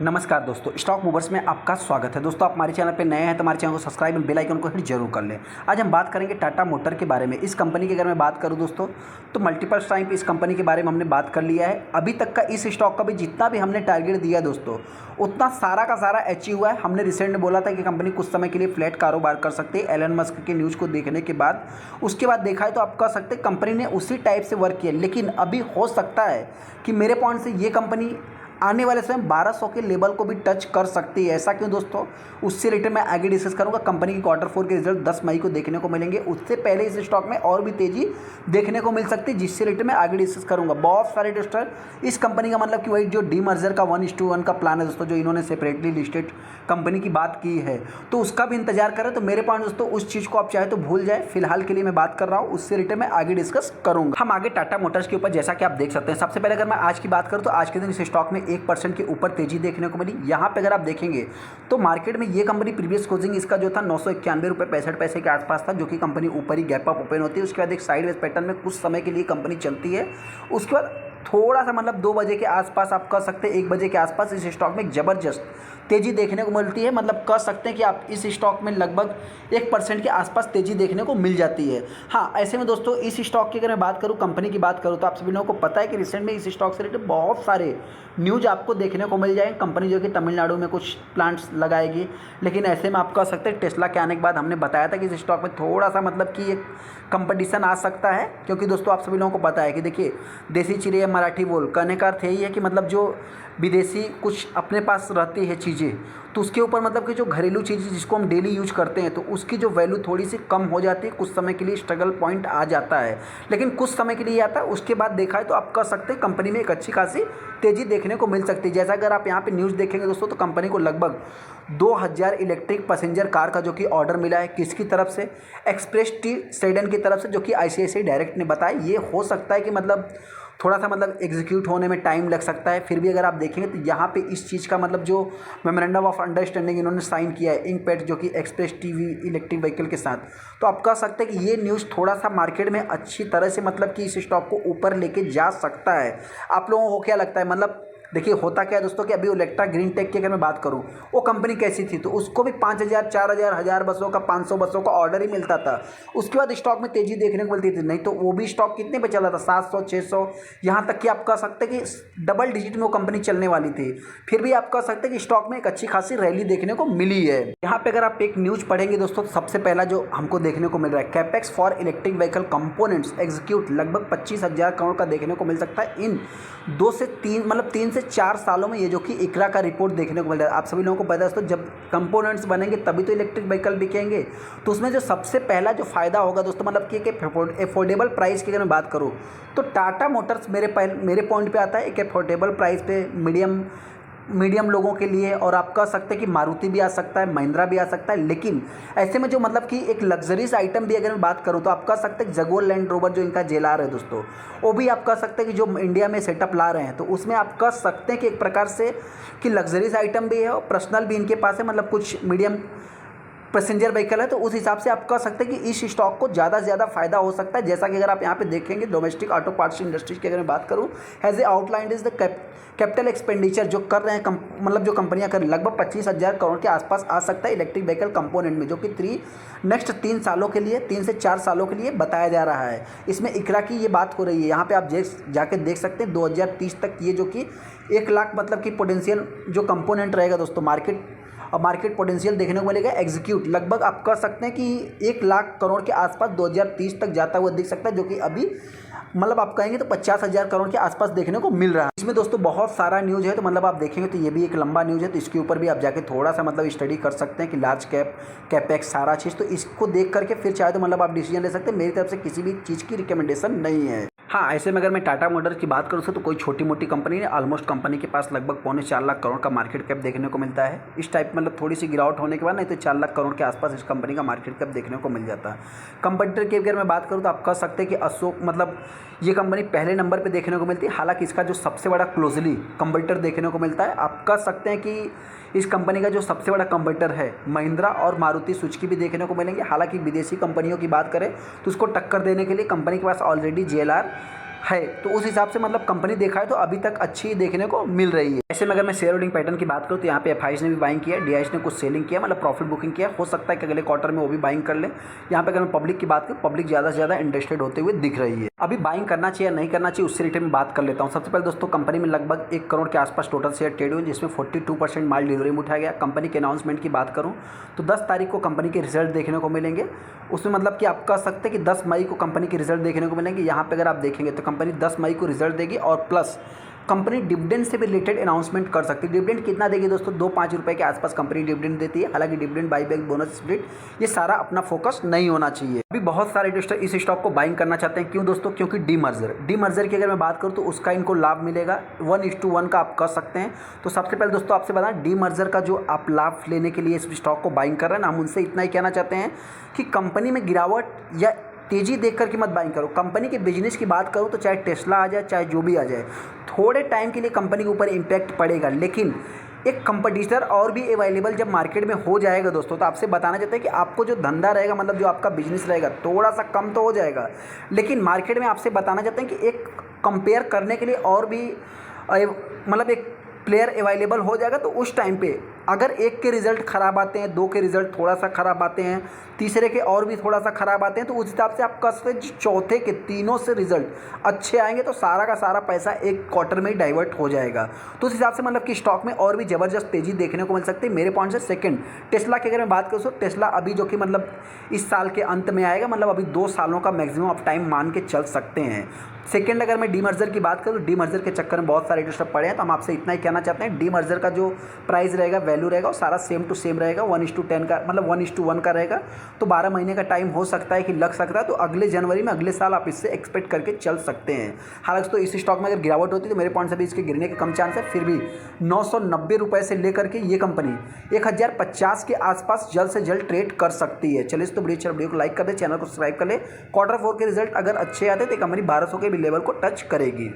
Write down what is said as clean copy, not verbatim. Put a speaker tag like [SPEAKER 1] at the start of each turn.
[SPEAKER 1] नमस्कार दोस्तों, stock movers में आपका स्वागत है। दोस्तों, आप हमारे चैनल पे नए हैं तो हमारे चैनल को सब्सक्राइब और बेल आइकन को हिट जरूर कर लें। आज हम बात करेंगे टाटा मोटर के बारे में। इस कंपनी की अगर मैं बात करूं दोस्तों, तो मल्टीपल टाइम पे इस कंपनी के बारे में हमने बात कर लिया है। अभी तक का इस स्टॉक का भी जितना भी हमने टारगेट दिया दोस्तों, उतना सारा का सारा अचीव हुआ है। हमने रिसेंट में बोला था कि कंपनी कुछ समय के लिए फ्लैट कारोबार कर सकती है एलन मस्क के न्यूज़ को देखने के बाद। उसके बाद देखा है तो आप कह सकते हैं कंपनी ने उसी टाइप से वर्क किया, लेकिन अभी हो सकता है कि मेरे पॉइंट से ये कंपनी आने वाले समय 1200 के लेवल को भी टच कर सकती है। ऐसा क्यों दोस्तों, उससे रिलेटेड मैं आगे डिस्कस करूंगा। कंपनी की क्वार्टर 4 के रिजल्ट 10 मई को देखने को मिलेंगे। उससे पहले इस स्टॉक में और भी तेजी देखने को मिल सकती है, जिससे रिलेटेड मैं आगे डिस्कस करूंगा। बहुत सारे दोस्तों इस कंपनी का मतलब कि वही जो डीमर्जर का 1:1 का प्लान है दोस्तों, जो इन्होंने सेपरेटली लिस्टेड कंपनी की बात की है, तो उसका भी इंतजार करें। तो मेरे पॉइंट दोस्तों, उस चीज़ को आप चाहे तो भूल जाए। फिलहाल के लिए मैं बात कर रहा हूँ, उससे रिलेटेड मैं आगे डिस्कस करूंगा। हम आगे टाटा मोटर्स के ऊपर जैसा कि आप देख सकते हैं, सबसे पहले अगर मैं आज की बात करूँ तो आज के दिन इस स्टॉक में 1% के ऊपर तेजी देखने को मिली। यहाँ पे अगर आप देखेंगे तो मार्केट में ये कंपनी प्रीवियस क्लोजिंग इसका जो था 991 रुपये 65 पैसे के आसपास था, जो कि कंपनी ऊपर ही गैप अप ओपन होती है। उसके बाद एक साइडवेज पैटर्न में कुछ समय के लिए कंपनी चलती है। उसके बाद थोड़ा सा मतलब 2 बजे के आसपास आप कह सकते हैं, 1 बजे के आसपास इस स्टॉक में एक ज़बरदस्त तेज़ी देखने को मिलती है। मतलब कह सकते हैं कि आप इस स्टॉक में लगभग 1% के आसपास तेज़ी देखने को मिल जाती है। हाँ, ऐसे में दोस्तों इस स्टॉक की अगर मैं बात करूँ, कंपनी की बात करूँ, तो आप सभी लोगों को पता है कि रिसेंट में इस स्टॉक से रिलेटेड बहुत सारे न्यूज़ आपको देखने को मिल जाएंगे। कंपनी जो कि तमिलनाडु में कुछ प्लांट्स लगाएगी, लेकिन ऐसे में आप कह सकते हैं टेस्ला के आने के बाद हमने बताया था कि इस स्टॉक में थोड़ा सा मतलब कि एक कंपटीशन आ सकता है। क्योंकि दोस्तों आप सभी लोगों को पता है कि देखिए, देसी चिड़िया मराठी बोल, कहने का अर्थ यही है कि मतलब जो विदेशी कुछ अपने पास रहती है चीज़ें, तो उसके ऊपर मतलब कि जो घरेलू चीज़ें जिसको हम डेली यूज करते हैं, तो उसकी जो वैल्यू थोड़ी सी कम हो जाती है। कुछ समय के लिए स्ट्रगल पॉइंट आ जाता है, लेकिन कुछ समय के लिए आता है। उसके बाद देखा है तो आप कह सकते हैं कंपनी में एक अच्छी खासी तेज़ी देखने को मिल सकती है। जैसा अगर आप यहाँ पे न्यूज़ देखेंगे दोस्तों, तो कंपनी को लगभग 2000 इलेक्ट्रिक पैसेंजर कार का जो कि ऑर्डर मिला है। किसकी तरफ से? एक्सप्रेस टी सेडन की तरफ से, जो कि आईसीआईसीआई डायरेक्ट ने बताया। ये हो सकता है कि मतलब थोड़ा सा मतलब एग्जीक्यूट होने में टाइम लग सकता है। फिर भी अगर आप देखेंगे तो यहाँ पे इस चीज़ का मतलब जो मेमोरेंडम ऑफ अंडरस्टैंडिंग इन्होंने साइन किया है इंकपैक्ट, जो कि एक्सप्रेस टीवी इलेक्ट्रिक व्हीकल के साथ, तो आप कह सकते हैं कि ये न्यूज़ थोड़ा सा मार्केट में अच्छी तरह से मतलब कि इस स्टॉक को ऊपर लेके जा सकता है। आप लोगों को क्या लगता है? मतलब देखिए होता क्या है दोस्तों कि अभी इलेक्ट्रा ग्रीन टेक की अगर मैं बात करूं, वो कंपनी कैसी थी, तो उसको भी 5000 4000 1000 बसों का 500 बसों का ऑर्डर ही मिलता था। उसके बाद स्टॉक में तेजी देखने को मिलती थी। नहीं तो वो भी स्टॉक कितने पे चला था? 700 600, यहाँ तक कि आप कह सकते हैं कि डबल डिजिट में वो कंपनी चलने वाली थी। फिर भी आप कह सकते हैं कि स्टॉक में एक अच्छी खासी रैली देखने को मिली है। यहाँ पे अगर आप एक न्यूज़ पढ़ेंगे दोस्तों, तो सबसे पहला जो हमको देखने को मिल रहा है, capex for electric vehicle components execute लगभग 25,000 करोड़ का देखने को मिल सकता है इन 2 से 3 मतलब 3 से 4 सालों में। ये जो कि इकरा का रिपोर्ट देखने को मिल रहा है। आप सभी लोगों को पता है दोस्तों, जब कंपोनेंट्स बनेंगे तभी तो इलेक्ट्रिक व्हीकल बिकेंगे। तो उसमें जो सबसे पहला जो फायदा होगा दोस्तों, मतलब कि अफोर्डेबल प्राइस की अगर मैं बात करूँ, तो टाटा मोटर्स मेरे पॉइंट पे आता है एक अफोर्डेबल प्राइस पे मीडियम लोगों के लिए। और आप कह सकते हैं कि मारुति भी आ सकता है, महिंद्रा भी आ सकता है। लेकिन ऐसे में जो मतलब कि एक लग्जरीज आइटम भी अगर मैं बात करूं, तो आप कह सकते हैं जगुआर लैंड रोवर जो इनका जेलार है दोस्तों, वो भी आप कह सकते हैं कि जो इंडिया में सेटअप ला रहे हैं, तो उसमें आप कह सकते हैं कि एक प्रकार से कि लग्जरीज आइटम भी है और पर्सनल भी इनके पास है। मतलब कुछ मीडियम पैसेंजर व्हीकल है, तो उस हिसाब से आप कह सकते हैं कि इस स्टॉक को ज़्यादा से ज़्यादा फायदा हो सकता है। जैसा कि अगर आप यहाँ पे देखेंगे डोमेस्टिक ऑटो पार्ट्स इंडस्ट्रीज की अगर मैं बात करूँ, has a outlined is the capital expenditure जो कर रहे हैं मतलब जो कंपनियां कर लगभग 25,000 करोड़ के आसपास आ सकता है इलेक्ट्रिक व्हीकल कंपोनेंट में, जो कि नेक्स्ट 3 सालों के लिए 3 से 4 सालों के लिए बताया जा रहा है। इसमें इकरा की ये बात हो रही है। यहाँ पे आप जाके देख सकते हैं 2030 तक ये जो कि 1 लाख मतलब कि पोटेंशियल जो कंपोनेंट रहेगा दोस्तों, मार्केट पोटेंशियल देखने को मिलेगा। एग्जीक्यूट लगभग आप कह सकते हैं कि 1 लाख करोड़ के आसपास 2030 तक जाता हुआ दिख सकता है, जो कि अभी मतलब आप कहेंगे तो 50,000 करोड़ के आसपास देखने को मिल रहा है। इसमें दोस्तों बहुत सारा न्यूज़ है, तो मतलब आप देखेंगे तो ये भी एक लंबा न्यूज़ है। तो इसके ऊपर भी आप जाके थोड़ा सा मतलब स्टडी कर सकते हैं कि लार्ज कैपेक्स सारा चीज़, तो इसको देख करके फिर चाहे तो मतलब आप डिसीजन ले सकते हैं। मेरी तरफ से किसी भी चीज़ की रिकमेंडेशन नहीं है। हाँ, ऐसे में अगर मैं टाटा मोटर्स की बात करूँ तो कोई छोटी मोटी कंपनी नहीं, ऑलमोस्ट कंपनी के पास लगभग 3.25 लाख करोड़ का मार्केट कैप देखने को मिलता है। इस टाइप मतलब थोड़ी सी गिरावट होने के बाद नहीं तो 4 लाख करोड़ के आसपास इस कंपनी का मार्केट कैप देखने को मिल जाता है। कंपटीटर की अगर मैं बात करूँ तो आप कह सकते हैं कि अशोक मतलब ये कंपनी पहले नंबर पे देखने को मिलती है। हालांकि इसका जो सबसे बड़ा क्लोजली कंपटीटर देखने को मिलता है, आप कह सकते हैं कि इस कंपनी का जो सबसे बड़ा कंपटीटर है महिंद्रा और मारुति सुजुकी भी देखने को मिलेंगे। हालांकि विदेशी कंपनियों की बात करें तो उसको टक्कर देने के लिए कंपनी के पास ऑलरेडी जेएलआर है, तो उस हिसाब से मतलब कंपनी देखा है तो अभी तक अच्छी देखने को मिल रही है। ऐसे में अगर मैं शेयर होल्डिंग पैटर्न की बात करूँ तो यहाँ पे एफआईज ने भी बाइंग किया, डीआईएस ने कुछ सेलिंग किया, मतलब प्रॉफिट बुकिंग किया। हो सकता है कि अगले क्वार्टर में वो भी बाइंग कर ले। यहाँ पे अगर मैं पब्लिक की बात करूँ, पब्लिक ज़्यादा से ज़्यादा इंटरेस्टेड होते हुए दिख रही है। अभी बाइंग करना चाहिए या नहीं करना चाहिए उससे रिलेटेड में बात कर लेता हूँ। सबसे पहले दोस्तों, कंपनी में लगभग 1 करोड़ के आसपास टोटल शेयर ट्रेड हुए, जिसमें 42% माल डिलीवरी में उठाया गया। कंपनी के अनाउंसमेंट की बात करूँ तो 10 तारीख को कंपनी के रिजल्ट देखने को मिलेंगे। उसमें मतलब कि आप कह सकते हैं कि 10 मई को कंपनी के रिजल्ट देखने को मिलेंगे। यहाँ पे अगर आप देखेंगे तो कंपनी 10 मई को रिजल्ट देगी और प्लस कंपनी डिविडेंड से भी रिलेटेड अनाउंसमेंट कर सकती है। डिविडेंड कितना देगी दोस्तों? 2-5 रुपये के आसपास कंपनी डिविडेंड देती है। हालांकि डिविडेंड, बाईबैक, बोनस स्प्लिट, ये सारा अपना फोकस नहीं होना चाहिए। अभी बहुत सारे इन्वेस्टर इस स्टॉक को बाइंग करना चाहते हैं। क्यों दोस्तों? क्योंकि डीमर्जर की अगर मैं बात करूँ तो उसका इनको लाभ मिलेगा 1:1 का आप कर सकते हैं। तो सबसे पहले दोस्तों आपसे बता, डीमर्जर का जो आप लाभ लेने के लिए इस स्टॉक को बाइंग कर रहे हैं ना, हम उनसे इतना ही कहना चाहते हैं कि कंपनी में गिरावट या तेजी देख कर की मत बाइंग करो। कंपनी के बिजनेस की बात करो तो चाहे टेस्ला आ जाए, चाहे जो भी आ जाए, थोड़े टाइम के लिए कंपनी के ऊपर इम्पैक्ट पड़ेगा, लेकिन एक कंपटीटर और भी अवेलेबल जब मार्केट में हो जाएगा दोस्तों, तो आपसे बताना चाहते हैं कि आपको जो धंधा रहेगा, मतलब जो आपका बिजनेस रहेगा, थोड़ा सा कम तो हो जाएगा, लेकिन मार्केट में आपसे बताना चाहते हैं कि एक कंपेयर करने के लिए और भी मतलब एक प्लेयर अवेलेबल हो जाएगा। तो उस टाइम पे अगर एक के रिज़ल्ट ख़राब आते हैं, 2 के रिज़ल्ट थोड़ा सा ख़राब आते हैं, तीसरे के और भी थोड़ा सा ख़राब आते हैं, तो उस हिसाब से आप कसते चौथे के तीनों से रिज़ल्ट अच्छे आएंगे तो सारा का सारा पैसा एक क्वार्टर में ही डाइवर्ट हो जाएगा। तो उस हिसाब से मतलब कि स्टॉक में और भी ज़बरदस्त तेज़ी देखने को मिल सकती है मेरे पॉइंट से। सेकंड, टेस्ला की अगर मैं बात करूँ तो टेस्ला अभी जो कि मतलब इस साल के अंत में आएगा, मतलब अभी 2 सालों का मैक्सिमम ऑफ टाइम मान के चल सकते हैं। सेकंड, अगर मैं डीमर्जर की बात करूँ, डीमर्जर के चक्कर में बहुत सारे इन्वेस्टर पड़े हैं, तो हम आपसे इतना ही कहना चाहते हैं, डीमर्जर का जो प्राइस रहेगा, वैल्यू रहेगा, वो सारा सेम टू सेम रहेगा, 1:10 का, मतलब 1:1 का रहेगा। तो 12 महीने का टाइम हो सकता है कि लग सकता है, तो अगले जनवरी में अगले साल आप इससे एक्सपेक्ट करके चल सकते हैं। हालांकि तो इस स्टॉक में अगर गिरावट होती है तो मेरे पॉइंट से भी इसके गिरने के कम चांस है। फिर भी 990 रुपये से लेकर के ये कंपनी 1050 के आसपास जल्द से जल्द ट्रेड कर सकती है। चलिए, तो वीडियो को लाइक कर दे, चैनल को सब्सक्राइब कर ले। Q4 के रिजल्ट अगर अच्छे आते तो कंपनी 1200 के भी लेवल को टच करेगी।